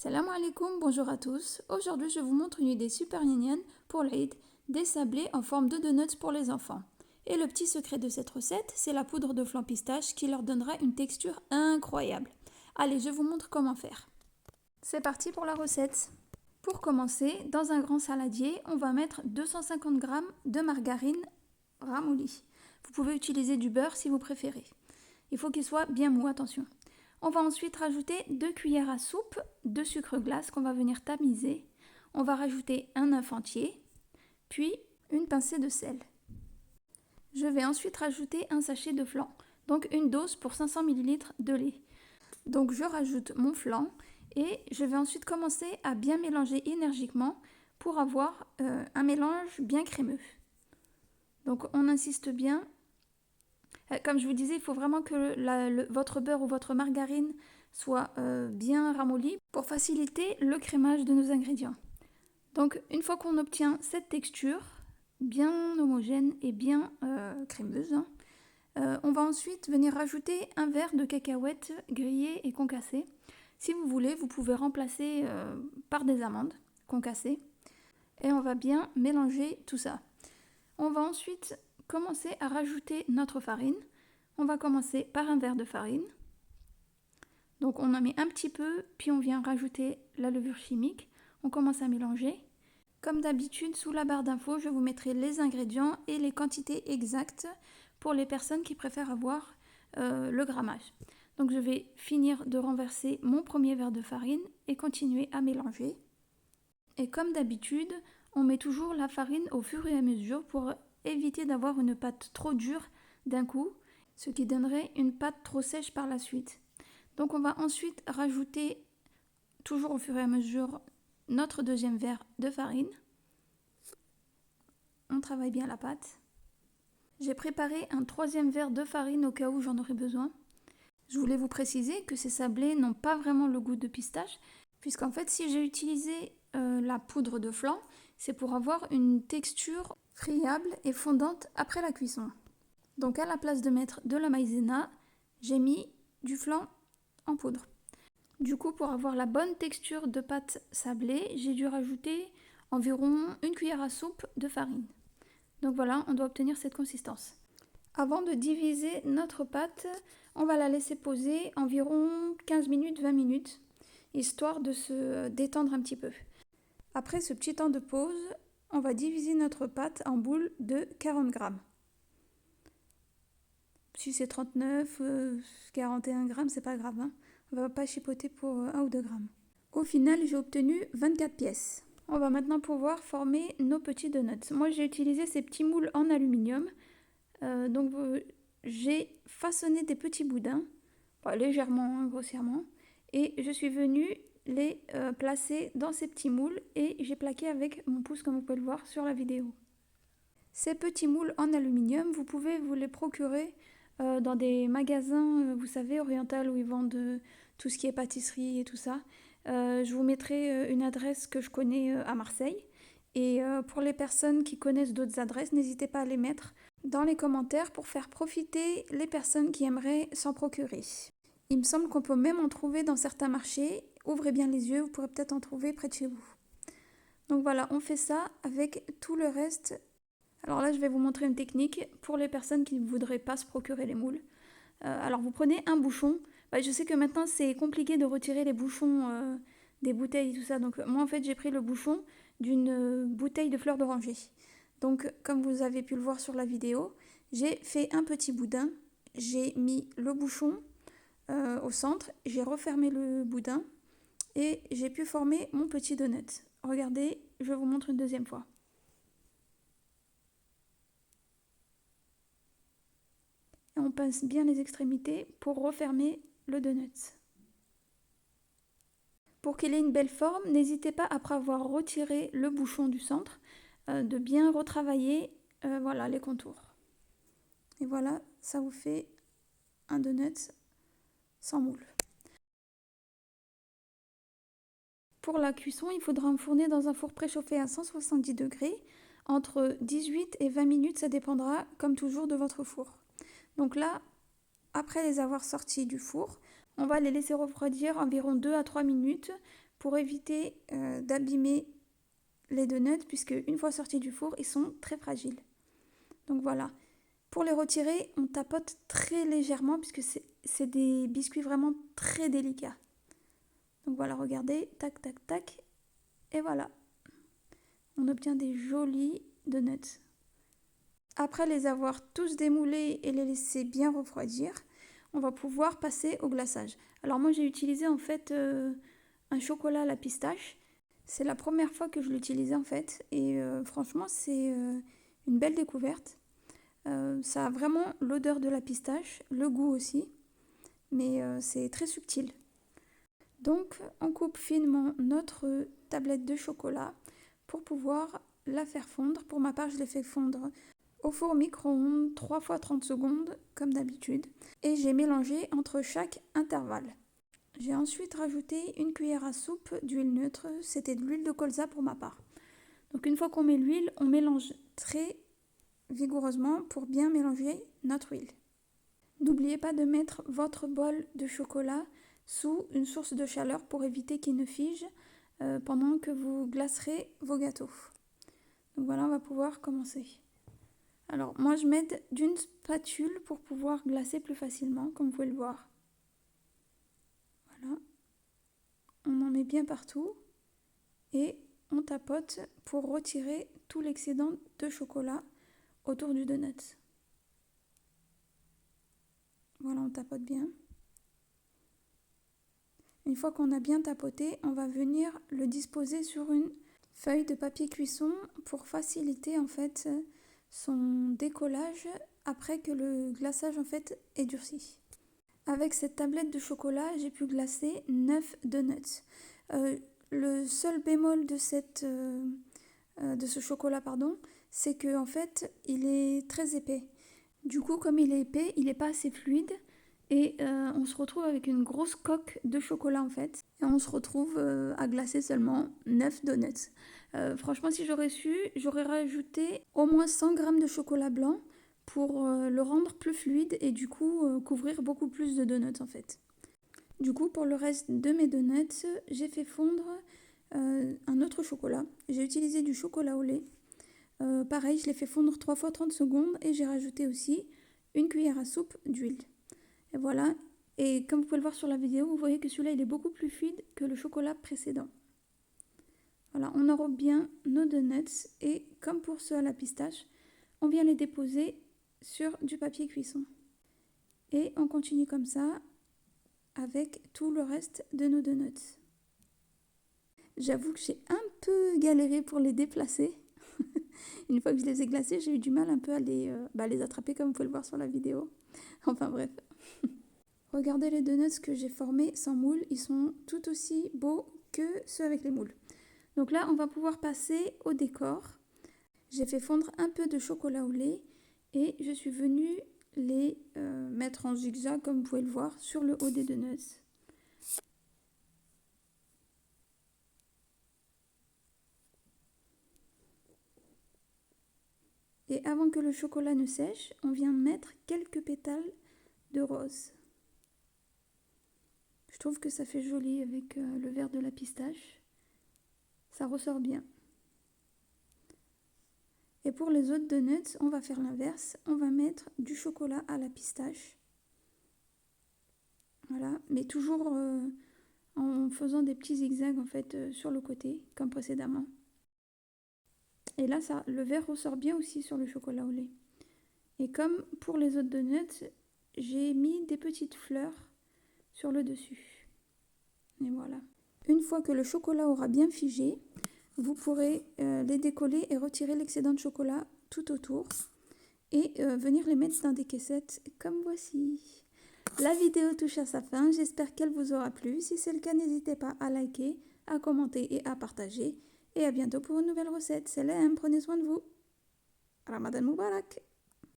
Salam alaikum, bonjour à tous. Aujourd'hui, je vous montre une idée super mignonne pour l'Aïd, des sablés en forme de donuts pour les enfants. Et le petit secret de cette recette, c'est la poudre de flan pistache qui leur donnera une texture incroyable. Allez, je vous montre comment faire. C'est parti pour la recette. Pour commencer, dans un grand saladier, on va mettre 250 g de margarine ramollie. Vous pouvez utiliser du beurre si vous préférez. Il faut qu'il soit bien mou, attention. On va ensuite rajouter 2 cuillères à soupe de sucre glace qu'on va venir tamiser. On va rajouter un œuf entier, puis une pincée de sel. Je vais ensuite rajouter un sachet de flan, donc une dose pour 500 ml de lait. Donc je rajoute mon flan et je vais ensuite commencer à bien mélanger énergiquement pour avoir un mélange bien crémeux. Donc on insiste bien. Comme je vous disais, il faut vraiment que votre beurre ou votre margarine soit bien ramolli pour faciliter le crémage de nos ingrédients. Donc une fois qu'on obtient cette texture bien homogène et bien crémeuse, on va ensuite venir rajouter un verre de cacahuètes grillées et concassées. Si vous voulez, vous pouvez remplacer par des amandes concassées. Et on va bien mélanger tout ça. On va ensuite commencer à rajouter notre farine. On va commencer par un verre de farine. Donc on en met un petit peu, puis on vient rajouter la levure chimique. On commence à mélanger. Comme d'habitude, sous la barre d'infos, je vous mettrai les ingrédients et les quantités exactes pour les personnes qui préfèrent avoir le grammage. Donc je vais finir de renverser mon premier verre de farine et continuer à mélanger. Et comme d'habitude, on met toujours la farine au fur et à mesure pour éviter d'avoir une pâte trop dure d'un coup, ce qui donnerait une pâte trop sèche par la suite. Donc on va ensuite rajouter, toujours au fur et à mesure, notre deuxième verre de farine. On travaille bien la pâte. J'ai préparé un troisième verre de farine au cas où j'en aurais besoin. Je voulais vous préciser que ces sablés n'ont pas vraiment le goût de pistache, puisqu'en fait si j'ai utilisé la poudre de flan, c'est pour avoir une texture friable et fondante après la cuisson. Donc à la place de mettre de la maïzena, j'ai mis du flan en poudre. Du coup, pour avoir la bonne texture de pâte sablée, j'ai dû rajouter environ une cuillère à soupe de farine. Donc voilà, on doit obtenir cette consistance. Avant de diviser notre pâte, on va la laisser poser environ 15 minutes, 20 minutes, histoire de se détendre un petit peu. Après ce petit temps de pause, on va diviser notre pâte en boules de 40 grammes. Si c'est 39, 41 grammes, c'est pas grave, hein. On va pas chipoter pour 1 ou 2 grammes. Au final, j'ai obtenu 24 pièces. On va maintenant pouvoir former nos petits donuts. Moi, j'ai utilisé ces petits moules en aluminium. J'ai façonné des petits boudins, légèrement, hein, grossièrement, et je suis venue les placer dans ces petits moules et j'ai plaqué avec mon pouce comme vous pouvez le voir sur la vidéo. Ces petits moules en aluminium, vous pouvez vous les procurer dans des magasins, vous savez, oriental où ils vendent tout ce qui est pâtisserie et tout ça. Je vous mettrai une adresse que je connais à Marseille. Et pour les personnes qui connaissent d'autres adresses, n'hésitez pas à les mettre dans les commentaires pour faire profiter les personnes qui aimeraient s'en procurer. Il me semble qu'on peut même en trouver dans certains marchés. Ouvrez bien les yeux, vous pourrez peut-être en trouver près de chez vous. Donc voilà, on fait ça avec tout le reste. Alors là, je vais vous montrer une technique pour les personnes qui ne voudraient pas se procurer les moules. Alors vous prenez un bouchon. Je sais que maintenant c'est compliqué de retirer les bouchons des bouteilles et tout ça. Donc moi en fait j'ai pris le bouchon d'une bouteille de fleurs d'oranger. Donc comme vous avez pu le voir sur la vidéo, j'ai fait un petit boudin. J'ai mis le bouchon au centre. J'ai refermé le boudin et j'ai pu former mon petit donut. Regardez, je vous montre une deuxième fois. On pince bien les extrémités pour refermer le donut. Pour qu'il ait une belle forme, n'hésitez pas, après avoir retiré le bouchon du centre, de bien retravailler voilà, les contours. Et voilà, ça vous fait un donut sans moule. Pour la cuisson, il faudra enfourner dans un four préchauffé à 170 degrés, entre 18 et 20 minutes, ça dépendra comme toujours de votre four. Donc là, après les avoir sortis du four, on va les laisser refroidir environ 2 à 3 minutes pour éviter d'abîmer les donuts, puisque une fois sortis du four, ils sont très fragiles. Donc voilà. Pour les retirer, on tapote très légèrement, puisque c'est des biscuits vraiment très délicats. Donc voilà, regardez, tac, tac, tac, et voilà. On obtient des jolis donuts. Après les avoir tous démoulés et les laisser bien refroidir, on va pouvoir passer au glaçage. Alors moi j'ai utilisé en fait un chocolat à la pistache. C'est la première fois que je l'utilisais en fait et franchement c'est une belle découverte. Ça a vraiment l'odeur de la pistache, le goût aussi, mais c'est très subtil. Donc on coupe finement notre tablette de chocolat pour pouvoir la faire fondre. Pour ma part je l'ai fait fondre au four micro-ondes 3 fois 30 secondes comme d'habitude et j'ai mélangé entre chaque intervalle. J'ai ensuite rajouté une cuillère à soupe d'huile neutre, c'était de l'huile de colza pour ma part. Donc une fois qu'on met l'huile, on mélange très vigoureusement pour bien mélanger notre huile. N'oubliez pas de mettre votre bol de chocolat sous une source de chaleur pour éviter qu'il ne fige pendant que vous glacerez vos gâteaux. Donc voilà, on va pouvoir commencer. Alors moi je m'aide d'une spatule pour pouvoir glacer plus facilement, comme vous pouvez le voir. Voilà. On en met bien partout et on tapote pour retirer tout l'excédent de chocolat autour du donut. Voilà, on tapote bien. Une fois qu'on a bien tapoté, on va venir le disposer sur une feuille de papier cuisson pour faciliter en fait son décollage après que le glaçage en fait est durci. Avec cette tablette de chocolat, j'ai pu glacer 9 donuts. Le seul bémol de ce chocolat, c'est que en fait, il est très épais. Du coup, comme il est épais, il n'est pas assez fluide et on se retrouve avec une grosse coque de chocolat en fait. Et on se retrouve à glacer seulement 9 donuts. Franchement, si j'aurais su, j'aurais rajouté au moins 100 g de chocolat blanc pour le rendre plus fluide et du coup couvrir beaucoup plus de donuts en fait. Du coup, pour le reste de mes donuts, j'ai fait fondre un autre chocolat. J'ai utilisé du chocolat au lait. Pareil, je l'ai fait fondre 3 fois 30 secondes et j'ai rajouté aussi une cuillère à soupe d'huile. Et voilà. Et comme vous pouvez le voir sur la vidéo, vous voyez que celui-là il est beaucoup plus fluide que le chocolat précédent. Voilà, on enrobe bien nos donuts et comme pour ceux à la pistache, on vient les déposer sur du papier cuisson. Et on continue comme ça avec tout le reste de nos donuts. J'avoue que j'ai un peu galéré pour les déplacer. Une fois que je les ai glacés, j'ai eu du mal un peu à les attraper comme vous pouvez le voir sur la vidéo. Enfin bref. Regardez les donuts que j'ai formés sans moule, ils sont tout aussi beaux que ceux avec les moules. Donc là, on va pouvoir passer au décor. J'ai fait fondre un peu de chocolat au lait et je suis venue les mettre en zigzag comme vous pouvez le voir sur le haut des donuts. Et avant que le chocolat ne sèche, on vient mettre quelques pétales de rose. Je trouve que ça fait joli avec le vert de la pistache. Ça ressort bien. Et pour les autres donuts, on va faire l'inverse. On va mettre du chocolat à la pistache. Voilà, mais toujours en faisant des petits zigzags en fait sur le côté, comme précédemment. Et là, le vert ressort bien aussi sur le chocolat au lait. Et comme pour les autres donuts, j'ai mis des petites fleurs sur le dessus. Et voilà. Une fois que le chocolat aura bien figé, vous pourrez les décoller et retirer l'excédent de chocolat tout autour et venir les mettre dans des caissettes comme voici. La vidéo touche à sa fin, j'espère qu'elle vous aura plu. Si c'est le cas, n'hésitez pas à liker, à commenter et à partager. Et à bientôt pour une nouvelle recette. Salam, prenez soin de vous. Ramadan Mubarak.